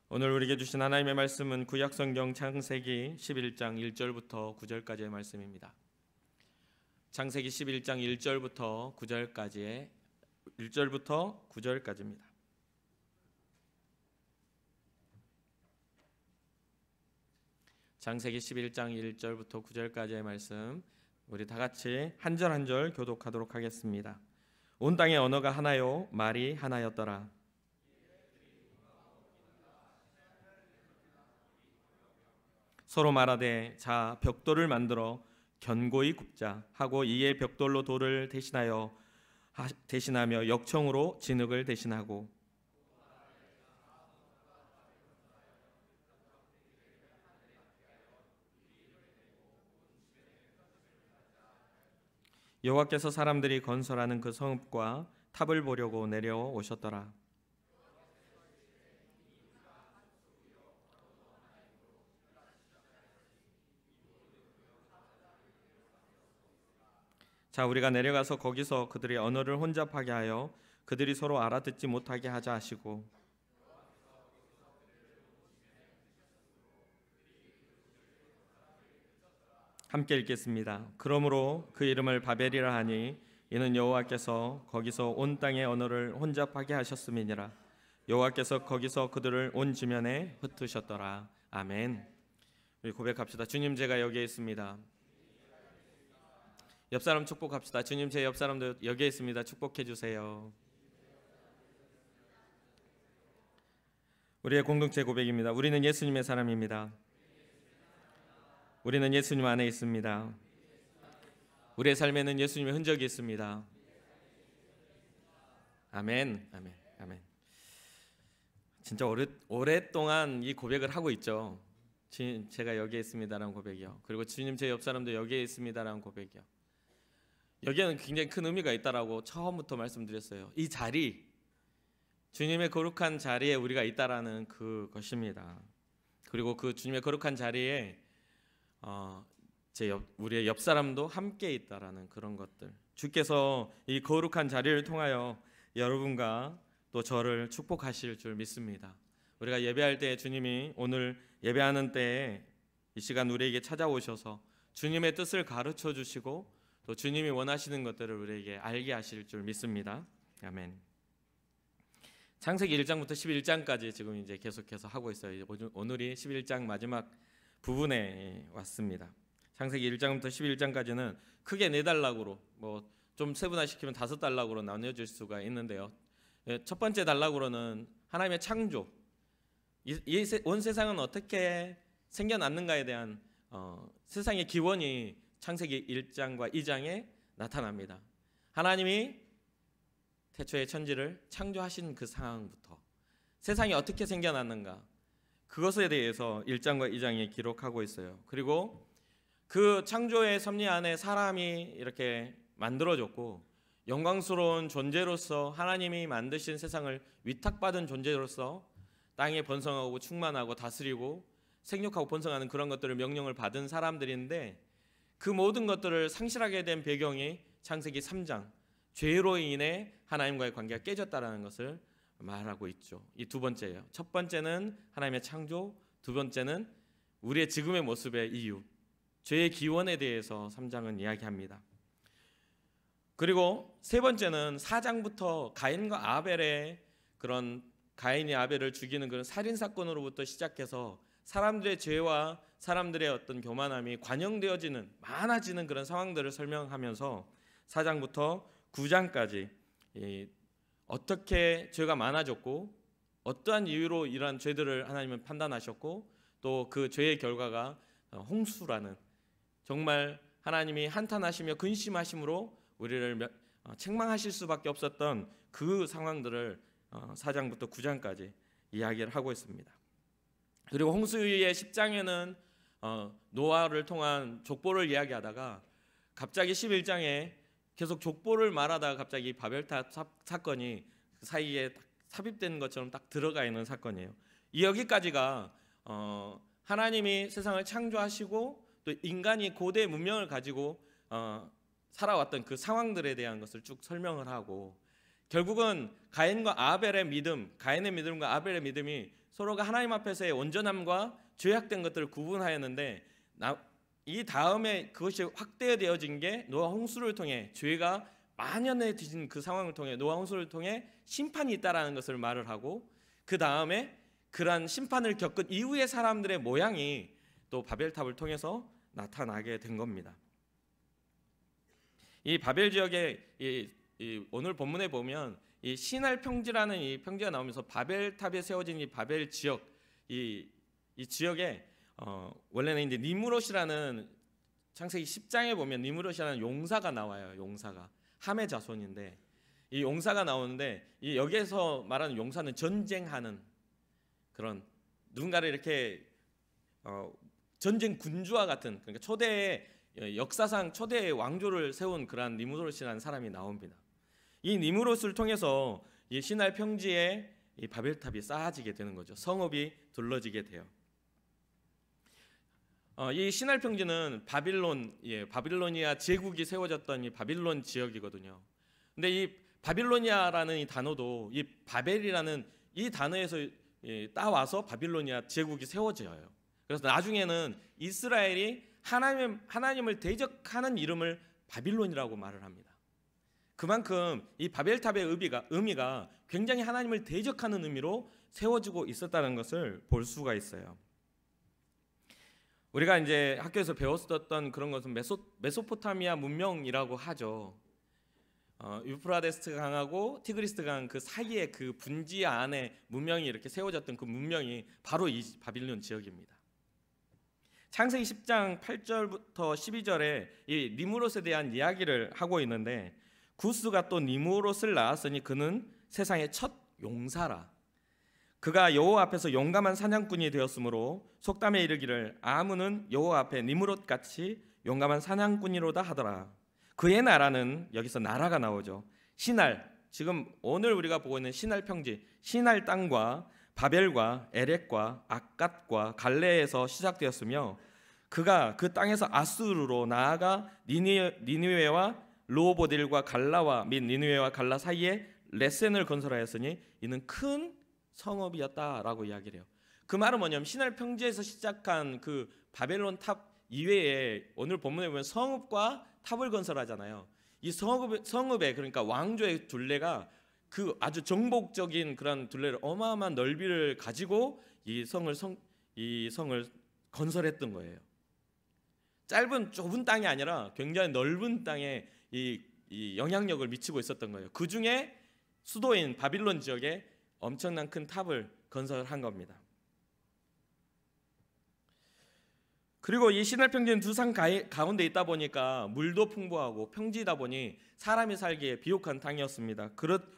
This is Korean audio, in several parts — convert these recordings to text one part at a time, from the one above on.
오늘 우리에게 주신 하나님의 말씀은 구약성경 창세기 11장 1절부터 9절까지의 말씀입니다. 창세기 11장 1절부터 9절까지입니다. 창세기 11장 1절부터 9절까지의 말씀, 우리 다 같이 한 절 한 절 교독하도록 하겠습니다. 온 땅의 언어가 하나요 말이 하나였더라. 서로 말하되 자 벽돌을 만들어 견고히 굽자 하고 이에 벽돌로 돌을 대신하며 역청으로 진흙을 대신하고 여호와께서 사람들이 건설하는 그 성읍과 탑을 보려고 내려오셨더라. 자, 우리가 내려가서 거기서 그들의 언어를 혼잡하게 하여 그들이 서로 알아듣지 못하게 하자 하시고, 함께 읽겠습니다. 그러므로 그 이름을 바벨이라 하니 이는 여호와께서 거기서 온 땅의 언어를 혼잡하게 하셨음이니라. 여호와께서 거기서 그들을 온 지면에 흩으셨더라. 아멘. 우리 고백합시다. 주님, 제가 여기에 있습니다. 옆 사람 축복합시다. 주님, 제 옆 사람도 여기에 있습니다. 축복해 주세요. 우리의 공동체 고백입니다. 우리는 예수님의 사람입니다. 우리는 예수님 안에 있습니다. 우리의 삶에는 예수님의 흔적이 있습니다. 아멘, 아멘, 아멘. 진짜 오랫동안 이 고백을 하고 있죠. 주님, 제가 여기에 있습니다라는 고백이요. 그리고 주님, 제 옆 사람도 여기에 있습니다라는 고백이요. 여기에는 굉장히 큰 의미가 있다라고 처음부터 말씀드렸어요. 이 자리, 주님의 거룩한 자리에 우리가 있다라는 그것입니다. 그리고 그 주님의 거룩한 자리에 우리의 옆 사람도 함께 있다라는 그런 것들, 주께서 이 거룩한 자리를 통하여 여러분과 또 저를 축복하실 줄 믿습니다. 우리가 예배할 때 주님이 오늘 예배하는 때에 이 시간 우리에게 찾아오셔서 주님의 뜻을 가르쳐 주시고 또 주님이 원하시는 것들을 우리에게 알게 하실 줄 믿습니다. 아멘. 창세기 1장부터 11장까지 지금 이제 계속해서 하고 있어요. 오늘이 11장 마지막 부분에 왔습니다. 창세기 1장부터 11장까지는 크게 4단락으로, 뭐 좀 세분화시키면 5단락으로 나뉘어질 수가 있는데요. 첫 번째 단락으로는 하나님의 창조, 온 세상은 어떻게 생겨났는가에 대한 세상의 기원이 창세기 1장과 2장에 나타납니다. 하나님이 태초에 천지를 창조하신 그 상황부터 세상이 어떻게 생겨났는가, 그것에 대해서 1장과 2장에 기록하고 있어요. 그리고 그 창조의 섭리 안에 사람이 이렇게 만들어졌고 영광스러운 존재로서 하나님이 만드신 세상을 위탁받은 존재로서 땅에 번성하고 충만하고 다스리고 생육하고 번성하는 그런 것들을 명령을 받은 사람들인데, 그 모든 것들을 상실하게 된 배경이 창세기 3장, 죄로 인해 하나님과의 관계가 깨졌다라는 것을 말하고 있죠. 이 두 번째예요. 첫 번째는 하나님의 창조, 두 번째는 우리의 지금의 모습의 이유, 죄의 기원에 대해서 3장은 이야기합니다. 그리고 세 번째는 4장부터 가인과 아벨의 그런, 가인이 아벨을 죽이는 그런 살인 사건으로부터 시작해서 사람들의 죄와 사람들의 어떤 교만함이 관영되어지는, 많아지는 그런 상황들을 설명하면서 4장부터 9장까지 어떻게 죄가 많아졌고 어떠한 이유로 이러한 죄들을 하나님은 판단하셨고 또 그 죄의 결과가 홍수라는, 정말 하나님이 한탄하시며 근심하심으로 우리를 책망하실 수밖에 없었던 그 상황들을 4장부터 9장까지 이야기를 하고 있습니다. 그리고 홍수의 10장에는 노아를 통한 족보를 이야기하다가 갑자기 11장에 계속 족보를 말하다가 갑자기 바벨탑 사건이 그 사이에 삽입된 것처럼 딱 들어가 있는 사건이에요. 여기까지가 하나님이 세상을 창조하시고 또 인간이 고대 문명을 가지고 살아왔던 그 상황들에 대한 것을 쭉 설명을 하고, 결국은 가인과 아벨의 믿음, 가인의 믿음과 아벨의 믿음이 서로가 하나님 앞에서의 온전함과 죄악된 것들을 구분하였는데 이 다음에 그것이 확대되어진 게 노아 홍수를 통해 죄가 만연해진 그 상황을 통해 노아 홍수를 통해 심판이 있다라는 것을 말을 하고 그 다음에 그러한 심판을 겪은 이후의 사람들의 모양이 또 바벨탑을 통해서 나타나게 된 겁니다. 이 바벨 지역에 오늘 본문에 보면 이 시날 평지라는 이 평지가 나오면서 바벨탑에 세워진 이 바벨 지역 이 지역에 원래는 이제 니무롯이라는 창세기 10장에 보면 니무롯이라는 용사가 나와요. 용사가 함의 자손인데 이 용사가 나오는데 이 여기에서 말하는 용사는 전쟁하는 그런 누군가를 이렇게 전쟁 군주와 같은 그러니까 초대의 역사상 초대의 왕조를 세운 그러한 니무롯이라는 사람이 나옵니다. 이 니무롯을 통해서 이 시날 평지에 이 바벨탑이 쌓아지게 되는 거죠. 성읍이 둘러지게 돼요. 이 시날 평지는 바빌로니아 제국이 세워졌던 이 바빌론 지역이거든요. 근데 이 바빌로니아라는 이 단어도 이 바벨이라는 이 단어에서 따와서 바빌로니아 제국이 세워져요. 그래서 나중에는 이스라엘이 하나님을 대적하는 이름을 바빌론이라고 말을 합니다. 그만큼 이 바벨탑의 의미가 굉장히 하나님을 대적하는 의미로 세워지고 있었다는 것을 볼 수가 있어요. 우리가 이제 학교에서 배웠었던 그런 것은 메소포타미아 문명이라고 하죠. 유프라데스 강하고 티그리스 강 그 사이에 그 분지 안에 문명이 이렇게 세워졌던 그 문명이 바로 이 바빌론 지역입니다. 창세기 10장 8절부터 12절에 이 니무롯에 대한 이야기를 하고 있는데 구스가 또 니무롯을 낳았으니 그는 세상의 첫 용사라. 그가 여호와 앞에서 용감한 사냥꾼이 되었으므로 속담에 이르기를 아무는 여호와 앞에 니무롯같이 용감한 사냥꾼이로다 하더라. 그의 나라는 여기서 나라가 나오죠. 시날, 지금 오늘 우리가 보고 있는 시날 평지, 시날 땅과 바벨과 에렉과 악갓과 갈레에서 시작되었으며 그가 그 땅에서 아수르로 나아가 니느웨와 르호보딜과 갈라와 및 니느웨와 갈라 사이에 레센을 건설하였으니 이는 큰 성읍이었다라고 이야기를 해요. 그 말은 뭐냐면 시날 평지에서 시작한 그 바벨론 탑 이외에 오늘 본문에 보면 성읍과 탑을 건설하잖아요. 이 성읍에 그러니까 왕조의 둘레가 그 아주 정복적인 그런 둘레를 어마어마한 넓이를 가지고 이 성을 건설했던 거예요. 좁은 땅이 아니라 굉장히 넓은 땅에 이 영향력을 미치고 있었던 거예요. 그 중에 수도인 바빌론 지역에 엄청난 큰 탑을 건설한 겁니다. 그리고 이 시날 평지는 두 산 가운데 있다 보니까 물도 풍부하고 평지이다 보니 사람이 살기에 비옥한 땅이었습니다.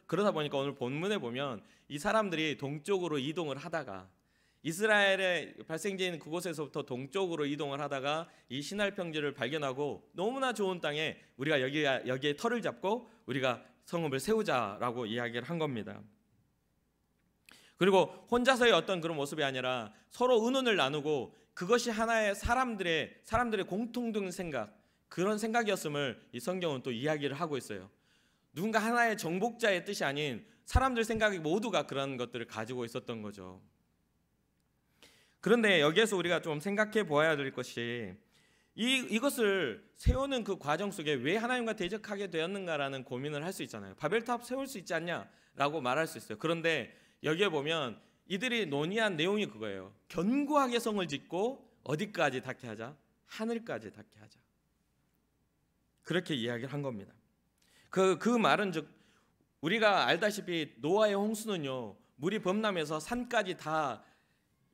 그러다 보니까 오늘 본문에 보면 이 사람들이 동쪽으로 이동을 하다가 이스라엘의 발생지인 그곳에서부터 동쪽으로 이동을 하다가 이 시날 평지를 발견하고 너무나 좋은 땅에 우리가 여기에 터를 잡고 우리가 성읍을 세우자라고 이야기를 한 겁니다. 그리고 혼자서의 어떤 그런 모습이 아니라 서로 의논을 나누고 그것이 하나의 사람들의 공통된 생각, 그런 생각이었음을 이 성경은 또 이야기를 하고 있어요. 누군가 하나의 정복자의 뜻이 아닌 사람들 생각이 모두가 그런 것들을 가지고 있었던 거죠. 그런데 여기에서 우리가 좀 생각해 보아야 될 것이 이것을 세우는 그 과정 속에 왜 하나님과 대적하게 되었는가라는 고민을 할 수 있잖아요. 바벨탑 세울 수 있지 않냐라고 말할 수 있어요. 그런데 여기에 보면 이들이 논의한 내용이 그거예요. 견고하게 성을 짓고 어디까지 닿게 하자? 하늘까지 닿게 하자. 그렇게 이야기를 한 겁니다. 그 말은 즉 우리가 알다시피 노아의 홍수는요, 물이 범람해서 산까지 다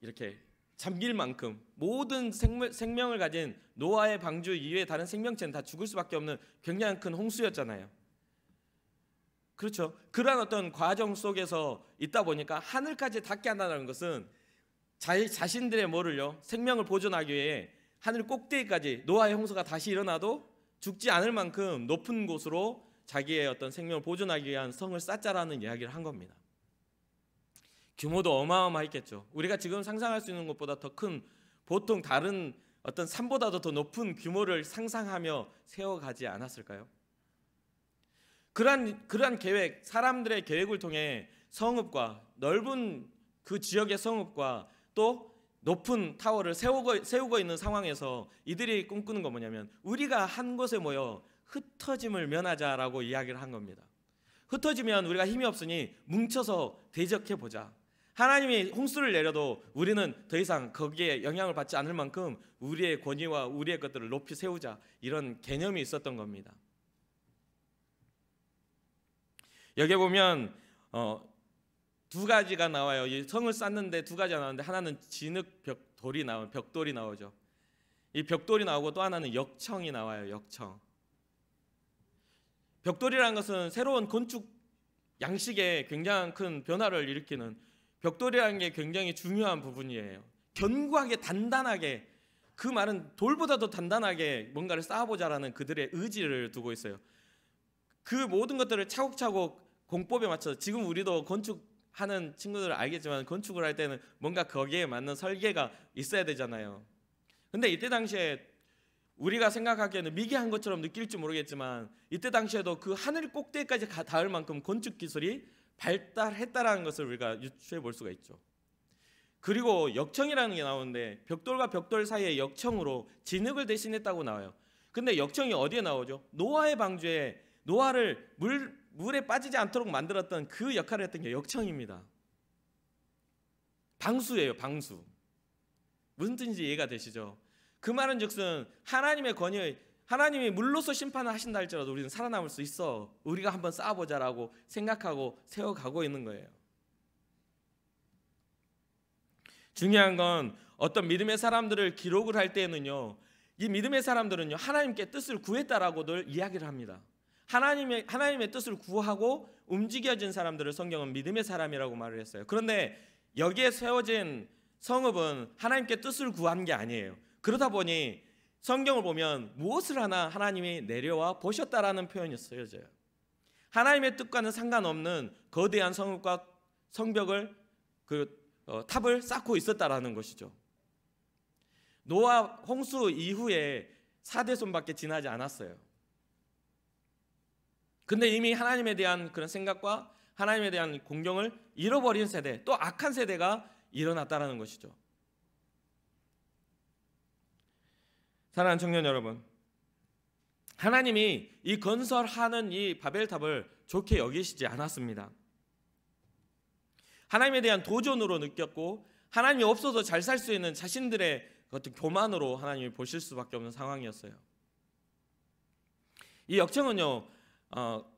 이렇게 잠길 만큼 모든 생명을 가진 노아의 방주 이외의 다른 생명체는 다 죽을 수밖에 없는 굉장히 큰 홍수였잖아요. 그렇죠. 그러한 어떤 과정 속에서 있다 보니까 하늘까지 닿게 한다는 것은 자신들의 생명을 보존하기 위해 하늘 꼭대기까지 노아의 홍수가 다시 일어나도 죽지 않을 만큼 높은 곳으로 자기의 어떤 생명을 보존하기 위한 성을 쌓자라는 이야기를 한 겁니다. 규모도 어마어마했겠죠. 우리가 지금 상상할 수 있는 것보다 더 큰, 보통 다른 어떤 산보다도 더 높은 규모를 상상하며 세워가지 않았을까요? 그러한 계획, 사람들의 계획을 통해 성읍과 넓은 그 지역의 성읍과 또 높은 타워를 세우고 있는 상황에서 이들이 꿈꾸는 건 뭐냐면 우리가 한 곳에 모여 흩어짐을 면하자라고 이야기를 한 겁니다. 흩어지면 우리가 힘이 없으니 뭉쳐서 대적해 보자. 하나님이 홍수를 내려도 우리는 더 이상 거기에 영향을 받지 않을 만큼 우리의 권위와 우리의 것들을 높이 세우자, 이런 개념이 있었던 겁니다. 여기 보면 두 가지가 나와요. 이 성을 쌓는데 두 가지가 나오는데 하나는 진흙 벽돌이 나오죠. 이 벽돌이 나오고 또 하나는 역청이 나와요. 역청. 벽돌이라는 것은 새로운 건축 양식에 굉장히 큰 변화를 일으키는, 벽돌이라는 게 굉장히 중요한 부분이에요. 견고하게 단단하게, 그 말은 돌보다도 단단하게 뭔가를 쌓아보자라는 그들의 의지를 두고 있어요. 그 모든 것들을 차곡차곡 공법에 맞춰서, 지금 우리도 건축하는 친구들은 알겠지만 건축을 할 때는 뭔가 거기에 맞는 설계가 있어야 되잖아요. 근데 이때 당시에 우리가 생각하기에는 미개한 것처럼 느낄지 모르겠지만 이때 당시에도 그 하늘 꼭대기까지 닿을 만큼 건축 기술이 발달했다라는 것을 우리가 유추해 볼 수가 있죠. 그리고 역청이라는 게 나오는데 벽돌과 벽돌 사이에 역청으로 진흙을 대신했다고 나와요. 근데 역청이 어디에 나오죠? 노아의 방주에 노아를 물에 빠지지 않도록 만들었던 그 역할을 했던 게 역청입니다. 방수예요, 방수. 무슨 뜻인지 이해가 되시죠? 그 말은 즉슨 하나님의 권위, 하나님이 물로서 심판을 하신다 할지라도 우리는 살아남을 수 있어, 우리가 한번 쌓아보자라고 생각하고 세워가고 있는 거예요. 중요한 건 어떤 믿음의 사람들을 기록을 할 때는요, 이 믿음의 사람들은요 하나님께 뜻을 구했다라고들 이야기를 합니다. 하나님의 뜻을 구하고 움직여진 사람들을 성경은 믿음의 사람이라고 말을 했어요. 그런데 여기에 세워진 성읍은 하나님께 뜻을 구한 게 아니에요. 그러다 보니 성경을 보면 무엇을 하나 하나님이 내려와 보셨다라는 표현이 쓰여져요. 하나님의 뜻과는 상관없는 거대한 성읍과 성벽을, 탑을 쌓고 있었다라는 것이죠. 노아 홍수 이후에 4대손밖에 지나지 않았어요. 근데 이미 하나님에 대한 그런 생각과 하나님에 대한 공경을 잃어버린 세대, 또 악한 세대가 일어났다라는 것이죠. 사랑하는 청년 여러분, 하나님이 이 건설하는 이 바벨탑을 좋게 여기시지 않았습니다. 하나님에 대한 도전으로 느꼈고 하나님이 없어도 잘 살 수 있는 자신들의 어떤 교만으로 하나님이 보실 수밖에 없는 상황이었어요. 이 역청은요,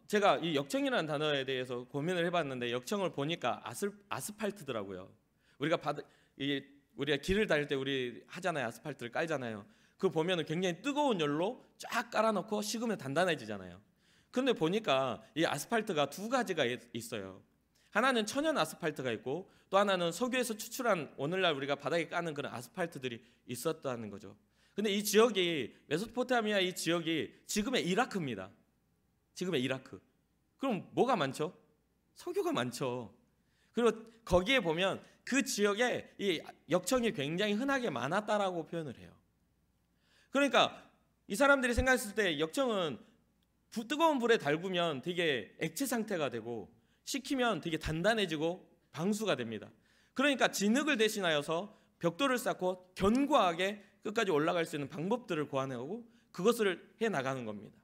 제가 이 역청이라는 단어에 대해서 고민을 해봤는데 역청을 보니까 아스팔트더라고요. 우리가 길을 다닐 때 우리 하잖아요. 아스팔트를 깔잖아요. 그거 보면은 굉장히 뜨거운 열로 쫙 깔아놓고 식으면 단단해지잖아요. 그런데 보니까 이 아스팔트가 두 가지가 있어요. 하나는 천연 아스팔트가 있고 또 하나는 석유에서 추출한 오늘날 우리가 바닥에 까는 그런 아스팔트들이 있었다는 거죠. 근데 이 지역이 메소포타미아, 이 지역이 지금의 이라크입니다. 지금의 이라크. 그럼 뭐가 많죠? 석유가 많죠. 그리고 거기에 보면 그 지역에 이 역청이 굉장히 흔하게 많았다라고 표현을 해요. 그러니까 이 사람들이 생각했을 때 역청은 뜨거운 불에 달구면 되게 액체 상태가 되고 식히면 되게 단단해지고 방수가 됩니다. 그러니까 진흙을 대신하여서 벽돌을 쌓고 견고하게 끝까지 올라갈 수 있는 방법들을 고안해오고 그것을 해나가는 겁니다.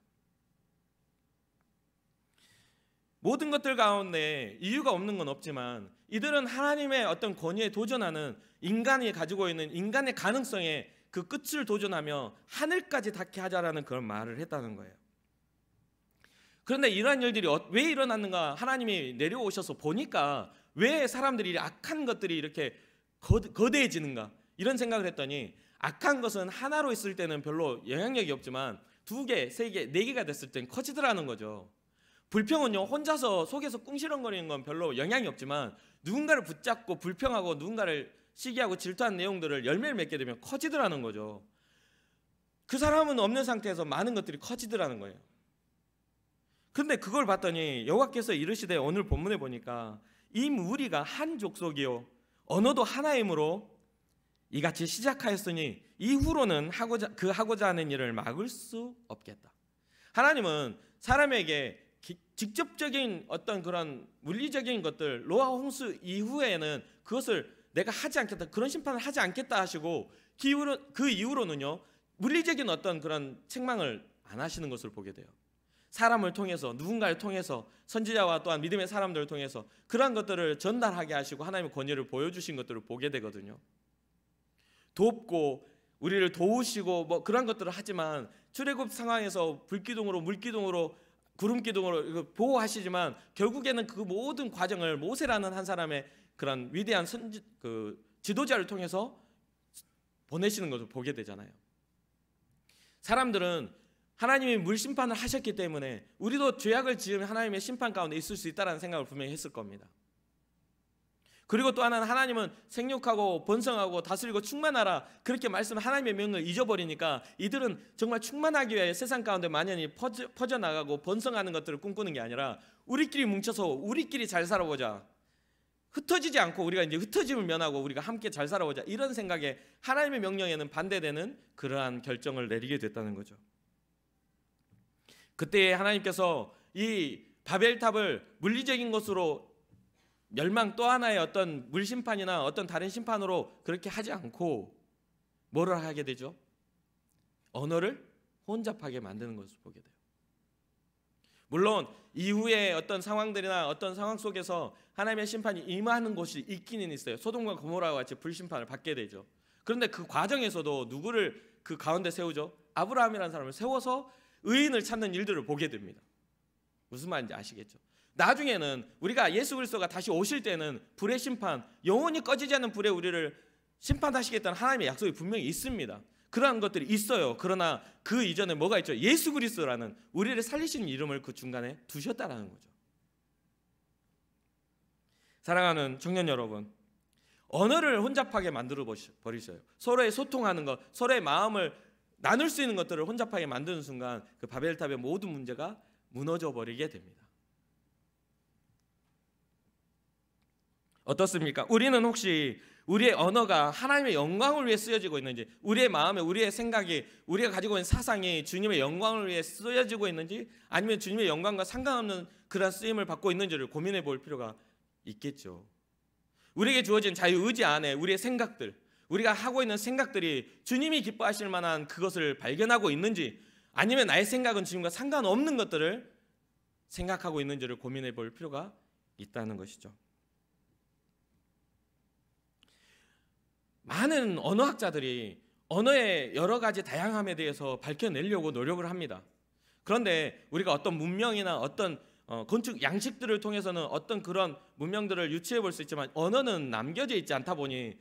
모든 것들 가운데 이유가 없는 건 없지만 이들은 하나님의 어떤 권위에 도전하는, 인간이 가지고 있는 인간의 가능성에 그 끝을 도전하며 하늘까지 닿게 하자라는 그런 말을 했다는 거예요. 그런데 이러한 일들이 왜 일어났는가, 하나님이 내려오셔서 보니까 왜 사람들이 악한 것들이 이렇게 거대해지는가, 이런 생각을 했더니 악한 것은 하나로 있을 때는 별로 영향력이 없지만 2개, 3개, 4개가 됐을 땐 커지더라는 거죠. 불평은요, 혼자서 속에서 꿍시렁거리는 건 별로 영향이 없지만 누군가를 붙잡고 불평하고 누군가를 시기하고 질투한 내용들을 열매를 맺게 되면 커지더라는 거죠. 그 사람은 없는 상태에서 많은 것들이 커지더라는 거예요. 근데 그걸 봤더니 여호와께서 이르시되, 오늘 본문에 보니까 이 무리가 한 족속이요 언어도 하나이므로 이같이 시작하였으니 이후로는 하고자 하는 일을 막을 수 없겠다. 하나님은 사람에게 직접적인 어떤 그런 물리적인 것들, 노아 홍수 이후에는 그것을 내가 하지 않겠다, 그런 심판을 하지 않겠다 하시고 그 이후로는요 물리적인 어떤 그런 책망을 안 하시는 것을 보게 돼요. 사람을 통해서, 누군가를 통해서, 선지자와 또한 믿음의 사람들을 통해서 그러한 것들을 전달하게 하시고 하나님의 권위를 보여주신 것들을 보게 되거든요. 돕고 우리를 도우시고 뭐 그런 것들을 하지만 출애굽 상황에서 불기둥으로, 물기둥으로, 구름기둥으로 보호하시지만 결국에는 그 모든 과정을 모세라는 한 사람의 그런 위대한 지도자를 통해서 보내시는 것을 보게 되잖아요. 사람들은 하나님이 물심판을 하셨기 때문에 우리도 죄악을 지으면 하나님의 심판 가운데 있을 수 있다는 생각을 분명히 했을 겁니다. 그리고 또 하나는 하나님은 생육하고 번성하고 다스리고 충만하라 그렇게 말씀을 하나님의 명령을 잊어버리니까 이들은 정말 충만하기 위해 세상 가운데 만연히 퍼져나가고 번성하는 것들을 꿈꾸는 게 아니라 우리끼리 뭉쳐서 우리끼리 잘 살아보자, 흩어지지 않고 우리가 이제 흩어짐을 면하고 우리가 함께 잘 살아보자, 이런 생각에 하나님의 명령에는 반대되는 그러한 결정을 내리게 됐다는 거죠. 그때 하나님께서 이 바벨탑을 물리적인 것으로 멸망, 또 하나의 어떤 물심판이나 어떤 다른 심판으로 그렇게 하지 않고 뭐를 하게 되죠? 언어를 혼잡하게 만드는 것을 보게 돼요. 물론 이후에 어떤 상황들이나 어떤 상황 속에서 하나님의 심판이 임하는 곳이 있기는 있어요. 소돔과 고모라와 같이 불심판을 받게 되죠. 그런데 그 과정에서도 누구를 그 가운데 세우죠? 아브라함이라는 사람을 세워서 의인을 찾는 일들을 보게 됩니다. 무슨 말인지 아시겠죠? 나중에는 우리가 예수 그리스도가 다시 오실 때는 불의 심판, 영원히 꺼지지 않는 불에 우리를 심판하시겠다는 하나님의 약속이 분명히 있습니다. 그러한 것들이 있어요. 그러나 그 이전에 뭐가 있죠? 예수 그리스도라는 우리를 살리시는 이름을 그 중간에 두셨다라는 거죠. 사랑하는 청년 여러분, 언어를 혼잡하게 만들어 버리셔요. 서로의 소통하는 것, 서로의 마음을 나눌 수 있는 것들을 혼잡하게 만드는 순간 그 바벨탑의 모든 문제가 무너져 버리게 됩니다. 어떻습니까? 우리는 혹시 우리의 언어가 하나님의 영광을 위해 쓰여지고 있는지, 우리의 마음에, 우리의 생각이, 우리가 가지고 있는 사상이 주님의 영광을 위해 쓰여지고 있는지, 아니면 주님의 영광과 상관없는 그런 쓰임을 받고 있는지를 고민해 볼 필요가 있겠죠. 우리에게 주어진 자유의지 안에 우리의 생각들, 우리가 하고 있는 생각들이 주님이 기뻐하실 만한 그것을 발견하고 있는지, 아니면 나의 생각은 주님과 상관없는 것들을 생각하고 있는지를 고민해 볼 필요가 있다는 것이죠. 많은 언어학자들이 언어의 여러 가지 다양함에 대해서 밝혀내려고 노력을 합니다. 그런데 우리가 어떤 문명이나 어떤 건축 양식들을 통해서는 어떤 그런 문명들을 유추해 볼 수 있지만 언어는 남겨져 있지 않다 보니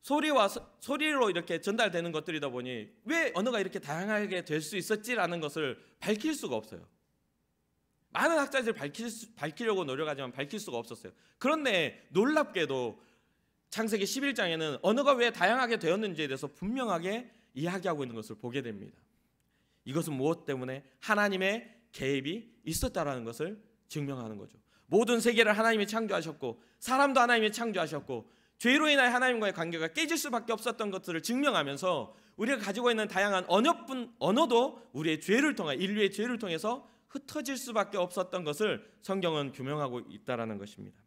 소리로 이렇게 전달되는 것들이다 보니 왜 언어가 이렇게 다양하게 될 수 있었지라는 것을 밝힐 수가 없어요. 많은 학자들이 밝히려고 노력하지만 밝힐 수가 없었어요. 그런데 놀랍게도 창세기 11장에는 언어가 왜 다양하게 되었는지에 대해서 분명하게 이야기하고 있는 것을 보게 됩니다. 이것은 무엇 때문에? 하나님의 개입이 있었다라는 것을 증명하는 거죠. 모든 세계를 하나님이 창조하셨고 사람도 하나님이 창조하셨고 죄로 인하여 하나님과의 관계가 깨질 수밖에 없었던 것들을 증명하면서 우리가 가지고 있는 다양한 언어도 우리의 죄를 통해, 인류의 죄를 통해서 흩어질 수밖에 없었던 것을 성경은 규명하고 있다라는 것입니다.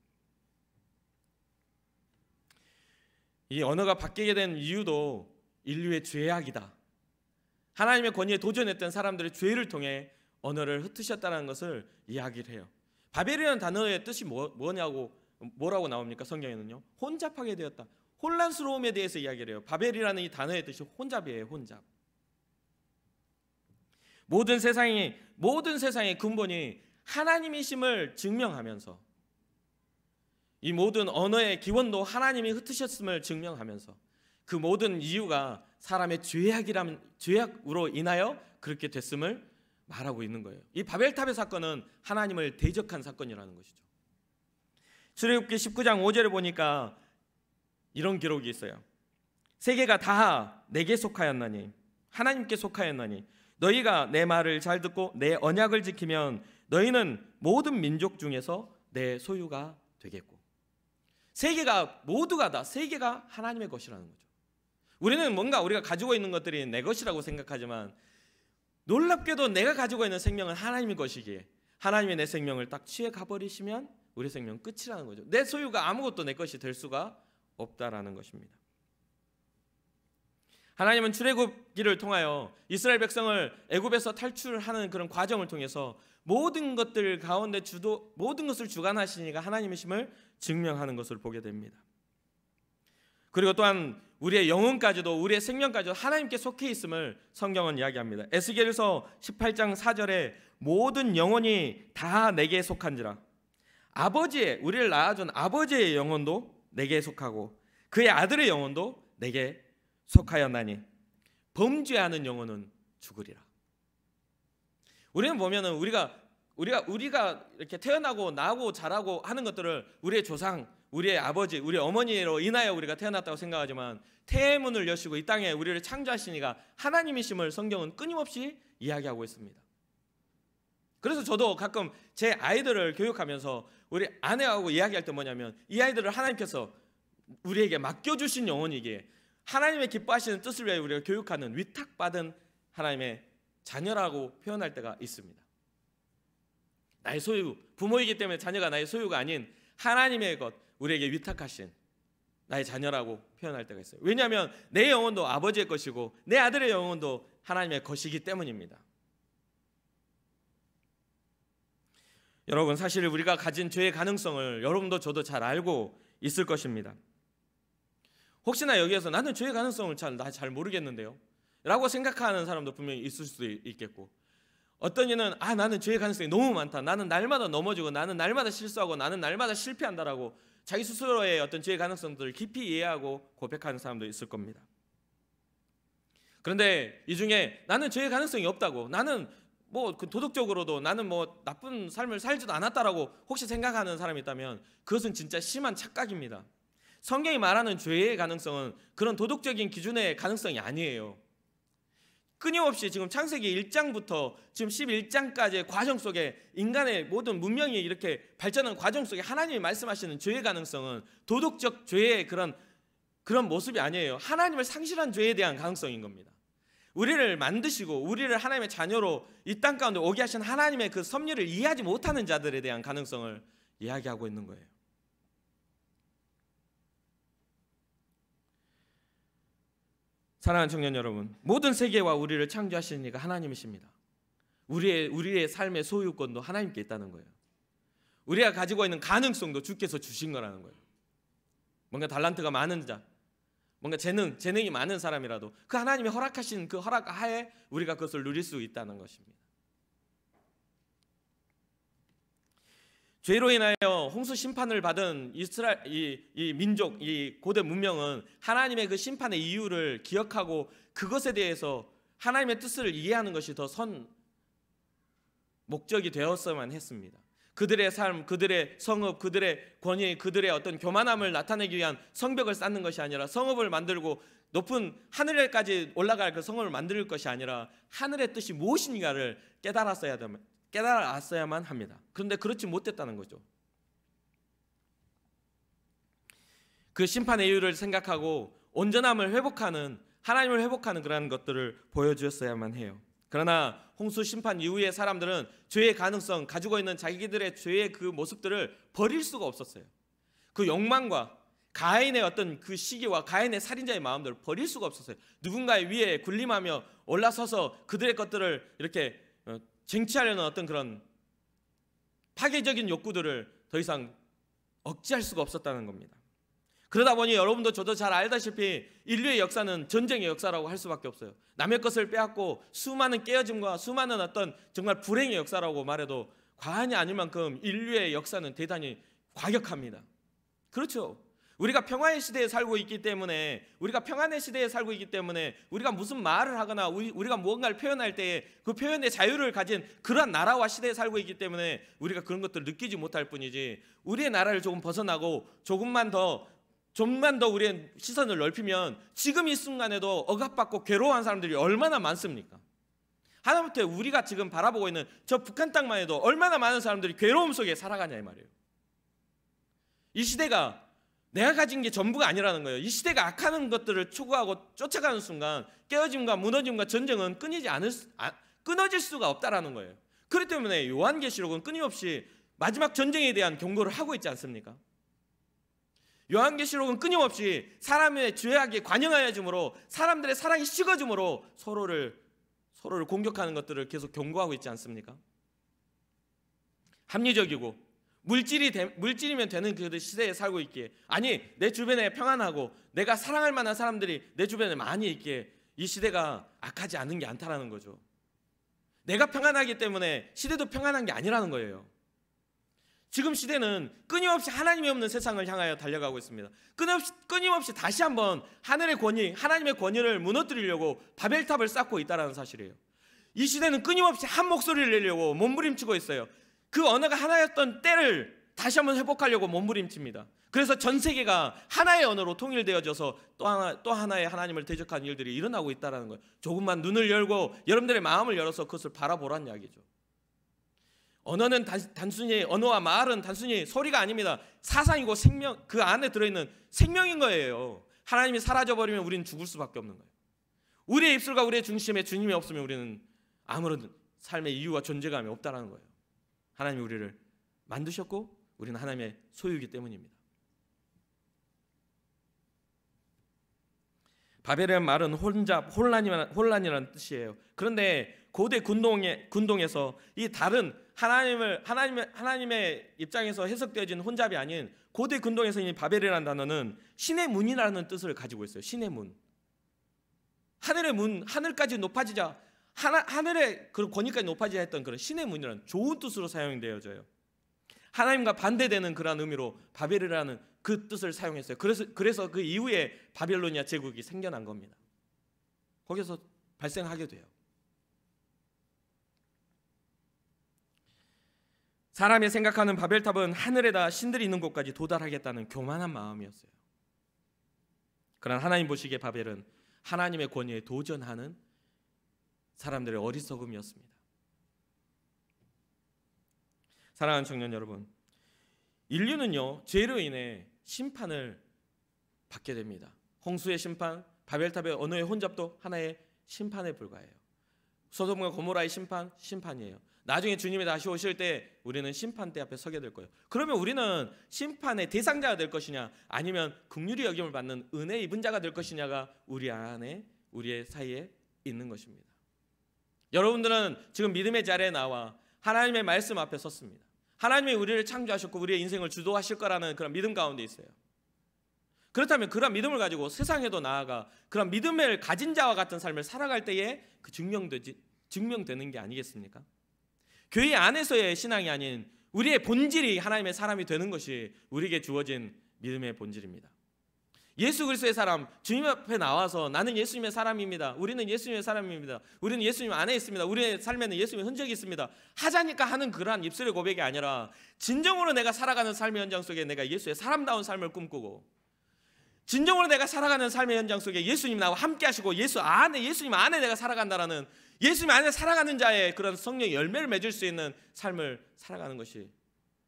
이 언어가 바뀌게 된 이유도 인류의 죄악이다. 하나님의 권위에 도전했던 사람들의 죄를 통해 언어를 흩으셨다는 것을 이야기를 해요. 바벨이라는 단어의 뜻이 뭐라고 나옵니까? 성경에는요. 혼잡하게 되었다. 혼란스러움에 대해서 이야기를 해요. 바벨이라는 이 단어의 뜻이 혼잡이에요. 혼잡. 모든 세상의 근본이 하나님이심을 증명하면서 이 모든 언어의 기원도 하나님이 흩으셨음을 증명하면서 그 모든 이유가 사람의 죄악으로 인하여 그렇게 됐음을 말하고 있는 거예요. 이 바벨탑의 사건은 하나님을 대적한 사건이라는 것이죠. 출애굽기 19장 5절에 보니까 이런 기록이 있어요. 세계가 다 내게 속하였나니, 하나님께 속하였나니 너희가 내 말을 잘 듣고 내 언약을 지키면 너희는 모든 민족 중에서 내 소유가 되겠고. 세계가 모두가 다 세계가 하나님의 것이라는 거죠. 우리는 뭔가 우리가 가지고 있는 것들이 내 것이라고 생각하지만 놀랍게도 내가 가지고 있는 생명은 하나님의 것이기에 하나님의 내 생명을 딱 취해 가버리시면 우리 생명 끝이라는 거죠. 내 소유가 아무것도 내 것이 될 수가 없다라는 것입니다. 하나님은 출애굽기를 통하여 이스라엘 백성을 애굽에서 탈출하는 그런 과정을 통해서 모든 것들 가운데 모든 것을 주관하시니까 하나님이심을 증명하는 것을 보게 됩니다. 그리고 또한 우리의 영혼까지도 우리의 생명까지도 하나님께 속해 있음을 성경은 이야기합니다. 에스겔서 18장 4절에 모든 영혼이 다 내게 속한지라. 우리를 낳아준 아버지의 영혼도 내게 속하고 그의 아들의 영혼도 내게 속하였나니 범죄하는 영혼은 죽으리라. 우리는 보면은 우리가 이렇게 태어나고 나고 자라고 하는 것들을 우리의 조상, 우리의 아버지, 우리 어머니로 인하여 우리가 태어났다고 생각하지만 태의 문을 여시고 이 땅에 우리를 창조하시니가 하나님이심을 성경은 끊임없이 이야기하고 있습니다. 그래서 저도 가끔 제 아이들을 교육하면서 우리 아내하고 이야기할 때 뭐냐면 이 아이들을 하나님께서 우리에게 맡겨주신 영혼이기에 하나님의 기뻐하시는 뜻을 위해 우리가 교육하는 위탁받은 하나님의 자녀라고 표현할 때가 있습니다. 나의 소유, 부모이기 때문에 자녀가 나의 소유가 아닌 하나님의 것, 우리에게 위탁하신 나의 자녀라고 표현할 때가 있어요. 왜냐하면 내 영혼도 아버지의 것이고 내 아들의 영혼도 하나님의 것이기 때문입니다. 여러분, 사실 우리가 가진 죄의 가능성을 여러분도 저도 잘 알고 있을 것입니다. 혹시나 여기에서 나는 죄의 가능성을 잘 모르겠는데요 라고 생각하는 사람도 분명히 있을 수도 있겠고, 어떤 이는 나는 죄의 가능성이 너무 많다, 나는 날마다 넘어지고 나는 날마다 실수하고 나는 날마다 실패한다라고 자기 스스로의 어떤 죄의 가능성들을 깊이 이해하고 고백하는 사람도 있을 겁니다. 그런데 이 중에 나는 죄의 가능성이 없다고, 나는 도덕적으로도 나는 나쁜 삶을 살지도 않았다라고 혹시 생각하는 사람이 있다면 그것은 진짜 심한 착각입니다. 성경이 말하는 죄의 가능성은 그런 도덕적인 기준의 가능성이 아니에요. 끊임없이 지금 창세기 1장부터 지금 11장까지의 과정 속에 인간의 모든 문명이 이렇게 발전하는 과정 속에 하나님이 말씀하시는 죄의 가능성은 도덕적 죄의 그런 모습이 아니에요. 하나님을 상실한 죄에 대한 가능성인 겁니다. 우리를 만드시고 우리를 하나님의 자녀로 이 땅 가운데 오게 하신 하나님의 그 섭리를 이해하지 못하는 자들에 대한 가능성을 이야기하고 있는 거예요. 사랑하는 청년 여러분, 모든 세계와 우리를 창조하신 이가 하나님이십니다. 우리의 삶의 소유권도 하나님께 있다는 거예요. 우리가 가지고 있는 가능성도 주께서 주신 거라는 거예요. 뭔가 달란트가 많은 자, 뭔가 재능이 많은 사람이라도 그 하나님이 허락하신 그 허락 하에 우리가 그것을 누릴 수 있다는 것입니다. 죄로 인하여 홍수 심판을 받은 이스라엘 이 민족, 이 고대 문명은 하나님의 그 심판의 이유를 기억하고 그것에 대해서 하나님의 뜻을 이해하는 것이 더 선 목적이 되었어야만 했습니다. 그들의 삶, 그들의 성읍, 그들의 권위, 그들의 어떤 교만함을 나타내기 위한 성벽을 쌓는 것이 아니라, 성읍을 만들고 높은 하늘에까지 올라갈 그 성읍을 만들 것이 아니라 하늘의 뜻이 무엇인가를 깨달았어야만 합니다. 그런데 그렇지 못했다는 거죠. 그 심판의 이유를 생각하고 온전함을 회복하는, 하나님을 회복하는 그러한 것들을 보여주었어야만 해요. 그러나 홍수 심판 이후의 사람들은 죄의 가능성, 가지고 있는 자기들의 죄의 그 모습들을 버릴 수가 없었어요. 그 욕망과 가인의 어떤 그 시기와 가인의 살인자의 마음들을 버릴 수가 없었어요. 누군가의 위에 군림하며 올라서서 그들의 것들을 이렇게 쟁취하려는 어떤 그런 파괴적인 욕구들을 더 이상 억제할 수가 없었다는 겁니다. 그러다 보니 여러분도 저도 잘 알다시피 인류의 역사는 전쟁의 역사라고 할 수밖에 없어요. 남의 것을 빼앗고 수많은 깨어짐과 수많은 어떤 정말 불행의 역사라고 말해도 과언이 아닐 만큼 인류의 역사는 대단히 과격합니다. 그렇죠. 우리가 평화의 시대에 살고 있기 때문에, 우리가 평안의 시대에 살고 있기 때문에 우리가 무슨 말을 하거나 우리가 무언가를 표현할 때에 그 표현의 자유를 가진 그러한 나라와 시대에 살고 있기 때문에 우리가 그런 것들을 느끼지 못할 뿐이지, 우리의 나라를 조금 벗어나고 좀만 더 우리의 시선을 넓히면 지금 이 순간에도 억압받고 괴로워한 사람들이 얼마나 많습니까? 하다못해 우리가 지금 바라보고 있는 저 북한 땅만 해도 얼마나 많은 사람들이 괴로움 속에 살아가냐 이 말이에요. 이 시대가 내가 가진 게 전부가 아니라는 거예요. 이 시대가 악하는 것들을 추구하고 쫓아가는 순간 깨어짐과 무너짐과 전쟁은 끊어질 수가 없다라는 거예요. 그렇기 때문에 요한계시록은 끊임없이 마지막 전쟁에 대한 경고를 하고 있지 않습니까? 요한계시록은 끊임없이 사람의 죄악에 관영하여짐으로 사람들의 사랑이 식어짐으로 서로를 공격하는 것들을 계속 경고하고 있지 않습니까? 합리적이고 물질이면 되는 그 시대에 살고 있기에, 아니 내 주변에 평안하고 내가 사랑할 만한 사람들이 내 주변에 많이 있기에 이 시대가 악하지 않은 게 않다라는 거죠. 내가 평안하기 때문에 시대도 평안한 게 아니라는 거예요. 지금 시대는 끊임없이 하나님이 없는 세상을 향하여 달려가고 있습니다. 끊임없이 다시 한번 하늘의 권위, 하나님의 권위를 무너뜨리려고 바벨탑을 쌓고 있다는 사실이에요. 이 시대는 끊임없이 한 목소리를 내려고 몸부림치고 있어요. 그 언어가 하나였던 때를 다시 한번 회복하려고 몸부림칩니다. 그래서 전 세계가 하나의 언어로 통일되어져서 또 하나의 하나님을 대적하는 일들이 일어나고 있다는 거예요. 조금만 눈을 열고 여러분들의 마음을 열어서 그것을 바라보란 이야기죠. 언어는 언어와 말은 단순히 소리가 아닙니다. 사상이고 생명, 그 안에 들어있는 생명인 거예요. 하나님이 사라져버리면 우리는 죽을 수밖에 없는 거예요. 우리의 입술과 우리의 중심에 주님이 없으면 우리는 아무런 삶의 이유와 존재감이 없다는 거예요. 하나님이 우리를 만드셨고 우리는 하나님의 소유이기 때문입니다. 바벨이라는 말은 혼란이라는 뜻이에요. 그런데 고대 군동에서 이 다른 하나님의 입장에서 해석되어진 혼잡이 아닌 고대 군동에서 이 바벨이라는 단어는 신의 문이라는 뜻을 가지고 있어요. 신의 문. 하늘의 문, 하늘까지 높아지자, 하늘의 그 권위까지 높아지자 했던 그런 신의 문이라는 좋은 뜻으로 사용되어져요. 하나님과 반대되는 그런 의미로 바벨이라는 그 뜻을 사용했어요. 그래서 그 이후에 바벨로니아 제국이 생겨난 겁니다. 거기서 발생하게 돼요. 사람이 생각하는 바벨탑은 하늘에다 신들이 있는 곳까지 도달하겠다는 교만한 마음이었어요. 그러나 하나님 보시기에 바벨은 하나님의 권위에 도전하는 사람들의 어리석음이었습니다. 사랑하는 청년 여러분, 인류는요 죄로 인해 심판을 받게 됩니다. 홍수의 심판, 바벨탑의 언어의 혼잡도 하나의 심판에 불과해요. 소돔과 고모라의 심판이에요. 나중에 주님이 다시 오실 때 우리는 심판대 앞에 서게 될 거예요. 그러면 우리는 심판의 대상자가 될 것이냐, 아니면 긍휼히 여김을 받는 은혜 입은 자가 될 것이냐가 우리의 사이에 있는 것입니다. 여러분들은 지금 믿음의 자리에 나와 하나님의 말씀 앞에 섰습니다. 하나님이 우리를 창조하셨고 우리의 인생을 주도하실 거라는 그런 믿음 가운데 있어요. 그렇다면 그런 믿음을 가지고 세상에도 나아가 그런 믿음을 가진 자와 같은 삶을 살아갈 때에 그 증명되는 게 아니겠습니까? 교회 안에서의 신앙이 아닌 우리의 본질이 하나님의 사람이 되는 것이 우리에게 주어진 믿음의 본질입니다. 예수 그리스도의 사람, 주님 앞에 나와서 나는 예수님의 사람입니다. 우리는 예수님의 사람입니다. 우리는 예수님 안에 있습니다. 우리의 삶에는 예수님의 흔적이 있습니다. 하자니까 하는 그러한 입술의 고백이 아니라 진정으로 내가 살아가는 삶의 현장 속에 내가 예수의 사람다운 삶을 꿈꾸고, 진정으로 내가 살아가는 삶의 현장 속에 예수님 나와 함께 하시고 예수님 안에 내가 살아간다라는, 예수님 안에 살아가는 자의 그런 성령의 열매를 맺을 수 있는 삶을 살아가는 것이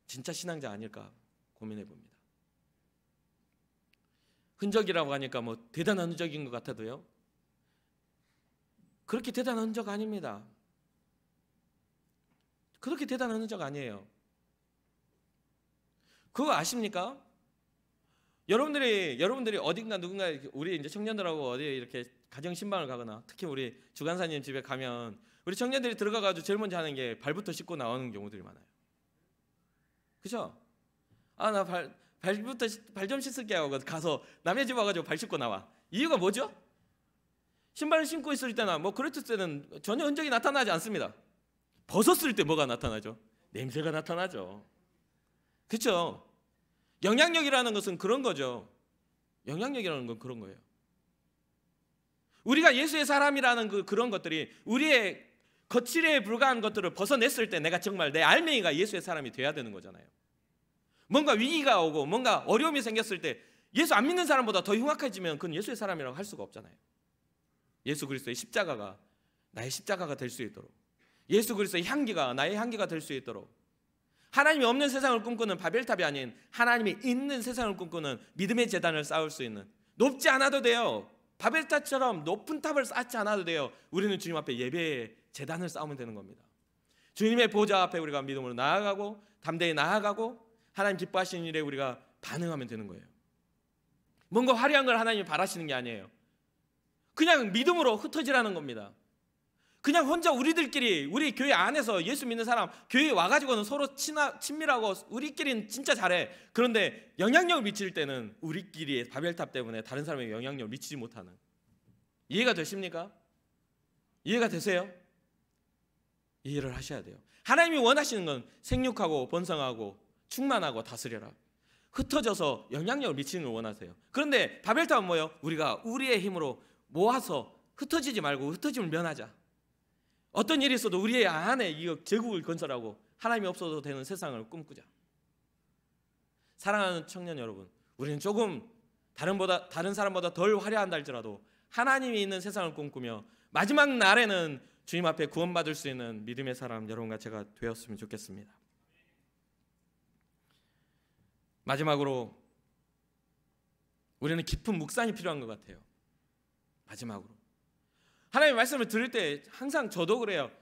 진짜 신앙자 아닐까 고민해 봅니다. 흔적이라고 하니까 뭐 대단한 흔적인 것 같아도요, 그렇게 대단한 흔적 아닙니다. 그렇게 대단한 흔적 아니에요. 그거 아십니까? 여러분들이 어딘가 누군가 우리 이제 청년들하고 어디 이렇게 가정 신방을 가거나, 특히 우리 주간사님 집에 가면 우리 청년들이 들어가가지고 제일 먼저 하는 게 발부터 씻고 나오는 경우들이 많아요. 그죠? 나 발 좀 씻을게 하고 가서 남의 집 와가지고 발 씻고 나와. 이유가 뭐죠? 신발을 신고 있을 때나 뭐 그랬을 때는 전혀 흔적이 나타나지 않습니다. 벗었을 때 뭐가 나타나죠? 냄새가 나타나죠. 그렇죠? 영향력이라는 것은 그런 거죠. 영향력이라는 건 그런 거예요. 우리가 예수의 사람이라는 그런 것들이 우리의 거칠에 불과한 것들을 벗어냈을 때 내가 정말 내 알맹이가 예수의 사람이 돼야 되는 거잖아요. 뭔가 위기가 오고 뭔가 어려움이 생겼을 때 예수 안 믿는 사람보다 더 흉악해지면 그건 예수의 사람이라고 할 수가 없잖아요. 예수 그리스도의 십자가가 나의 십자가가 될 수 있도록, 예수 그리스도의 향기가 나의 향기가 될 수 있도록, 하나님이 없는 세상을 꿈꾸는 바벨탑이 아닌 하나님이 있는 세상을 꿈꾸는 믿음의 제단을 쌓을 수 있는, 높지 않아도 돼요. 바벨탑처럼 높은 탑을 쌓지 않아도 돼요. 우리는 주님 앞에 예배의 제단을 쌓으면 되는 겁니다. 주님의 보좌 앞에 우리가 믿음으로 나아가고 담대히 나아가고 하나님 기뻐하시는 일에 우리가 반응하면 되는 거예요. 뭔가 화려한 걸 하나님이 바라시는 게 아니에요. 그냥 믿음으로 흩어지라는 겁니다. 그냥 혼자 우리들끼리, 우리 교회 안에서 예수 믿는 사람 교회에 와가지고는 서로 친밀하고 우리끼리는 진짜 잘해. 그런데 영향력을 미칠 때는 우리끼리의 바벨탑 때문에 다른 사람에게 영향력을 미치지 못하는. 이해가 되십니까? 이해가 되세요? 이해를 하셔야 돼요. 하나님이 원하시는 건 생육하고 번성하고 충만하고 다스려라. 흩어져서 영향력을 미치는 걸 원하세요. 그런데 바벨탑은 뭐예요? 우리가 우리의 힘으로 모아서 흩어지지 말고 흩어짐을 면하자. 어떤 일이 있어도 우리의 안에 이 제국을 건설하고 하나님이 없어도 되는 세상을 꿈꾸자. 사랑하는 청년 여러분, 우리는 조금 다른 사람보다 덜 화려한다 할지라도 하나님이 있는 세상을 꿈꾸며 마지막 날에는 주님 앞에 구원받을 수 있는 믿음의 사람 여러분과 제가 되었으면 좋겠습니다. 마지막으로 우리는 깊은 묵상이 필요한 것 같아요. 마지막으로 하나님의 말씀을 들을 때 항상 저도 그래요.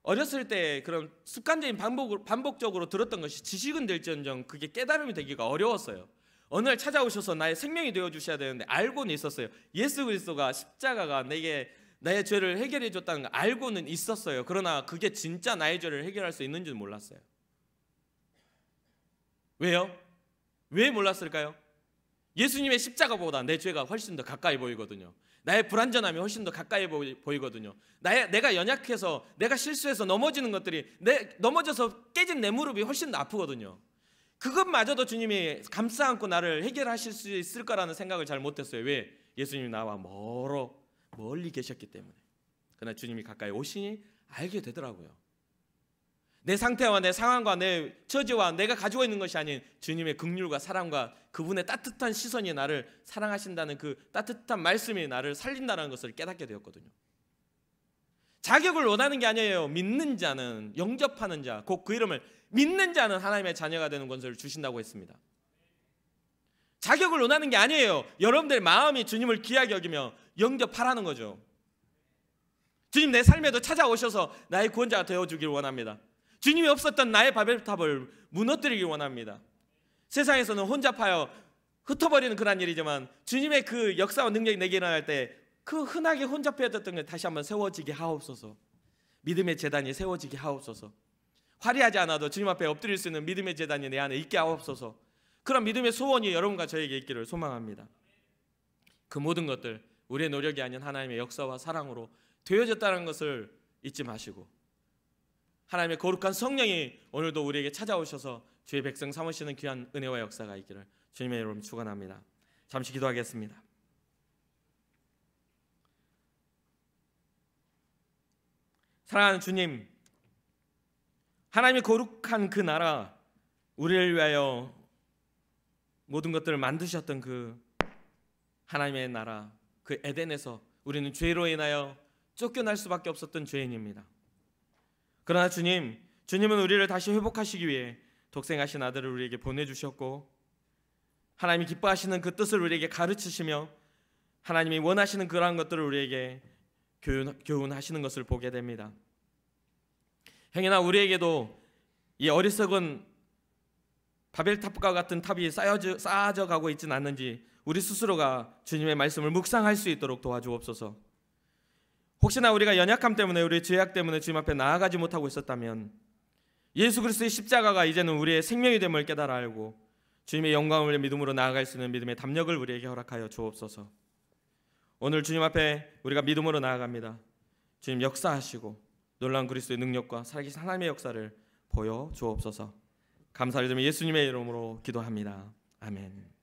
어렸을 때 그런 습관적인 반복적으로 들었던 것이 지식은 될지언정 그게 깨달음이 되기가 어려웠어요. 어느 날 찾아오셔서 나의 생명이 되어주셔야 되는데 알고는 있었어요. 예수 그리스도가 십자가가 내게 나의 죄를 해결해 줬다는 거 알고는 있었어요. 그러나 그게 진짜 나의 죄를 해결할 수 있는지는 몰랐어요. 왜요? 왜 몰랐을까요? 예수님의 십자가보다 내 죄가 훨씬 더 가까이 보이거든요. 나의 불완전함이 훨씬 더 가까이 보이거든요. 내가 연약해서 내가 실수해서 넘어지는 것들이 넘어져서 깨진 내 무릎이 훨씬 더 아프거든요. 그것마저도 주님이 감싸 안고 나를 해결하실 수 있을 거라는 생각을 잘 못했어요. 왜? 예수님이 나와 멀리 계셨기 때문에. 그러나 주님이 가까이 오시니 알게 되더라고요. 내 상태와 내 상황과 내 처지와 내가 가지고 있는 것이 아닌 주님의 긍휼과 사랑과 그분의 따뜻한 시선이 나를 사랑하신다는 그 따뜻한 말씀이 나를 살린다는 것을 깨닫게 되었거든요. 자격을 원하는 게 아니에요. 믿는 자는, 영접하는 자, 곧 그 이름을 믿는 자는 하나님의 자녀가 되는 권세를 주신다고 했습니다. 자격을 원하는 게 아니에요. 여러분들의 마음이 주님을 귀하게 여기며 영접하라는 거죠. 주님 내 삶에도 찾아오셔서 나의 구원자가 되어주길 원합니다. 주님이 없었던 나의 바벨탑을 무너뜨리길 원합니다. 세상에서는 혼잡하여 흩어버리는 그런 일이지만 주님의 그 역사와 능력이 내게 일어날 때 그 흔하게 혼잡해졌던 게 다시 한번 세워지게 하옵소서. 믿음의 제단이 세워지게 하옵소서. 화려하지 않아도 주님 앞에 엎드릴 수 있는 믿음의 제단이 내 안에 있게 하옵소서. 그런 믿음의 소원이 여러분과 저에게 있기를 소망합니다. 그 모든 것들 우리의 노력이 아닌 하나님의 역사와 사랑으로 되어졌다는 것을 잊지 마시고 하나님의 거룩한 성령이 오늘도 우리에게 찾아오셔서 주의 백성 삼으시는 귀한 은혜와 역사가 있기를 주님의 이름으로 축원합니다. 잠시 기도하겠습니다. 사랑하는 주님, 하나님의 거룩한 그 나라, 우리를 위하여 모든 것들을 만드셨던 그 하나님의 나라, 그 에덴에서 우리는 죄로 인하여 쫓겨날 수밖에 없었던 죄인입니다. 그러나 주님은 우리를 다시 회복하시기 위해 독생하신 아들을 우리에게 보내주셨고 하나님이 기뻐하시는 그 뜻을 우리에게 가르치시며 하나님이 원하시는 그러한 것들을 우리에게 교훈하시는 것을 보게 됩니다. 행여나 우리에게도 이 어리석은 바벨탑과 같은 탑이 쌓아져 가고 있지는 않는지 우리 스스로가 주님의 말씀을 묵상할 수 있도록 도와주옵소서. 혹시나 우리가 연약함 때문에 우리의 죄악 때문에 주님 앞에 나아가지 못하고 있었다면 예수 그리스도의 십자가가 이제는 우리의 생명이 됨을 깨달아 알고 주님의 영광을 위해 믿음으로 나아갈 수 있는 믿음의 담력을 우리에게 허락하여 주옵소서. 오늘 주님 앞에 우리가 믿음으로 나아갑니다. 주님 역사하시고 놀라운 그리스도의 능력과 살아계신 하나님의 역사를 보여 주옵소서. 감사를 드리며 예수님의 이름으로 기도합니다. 아멘.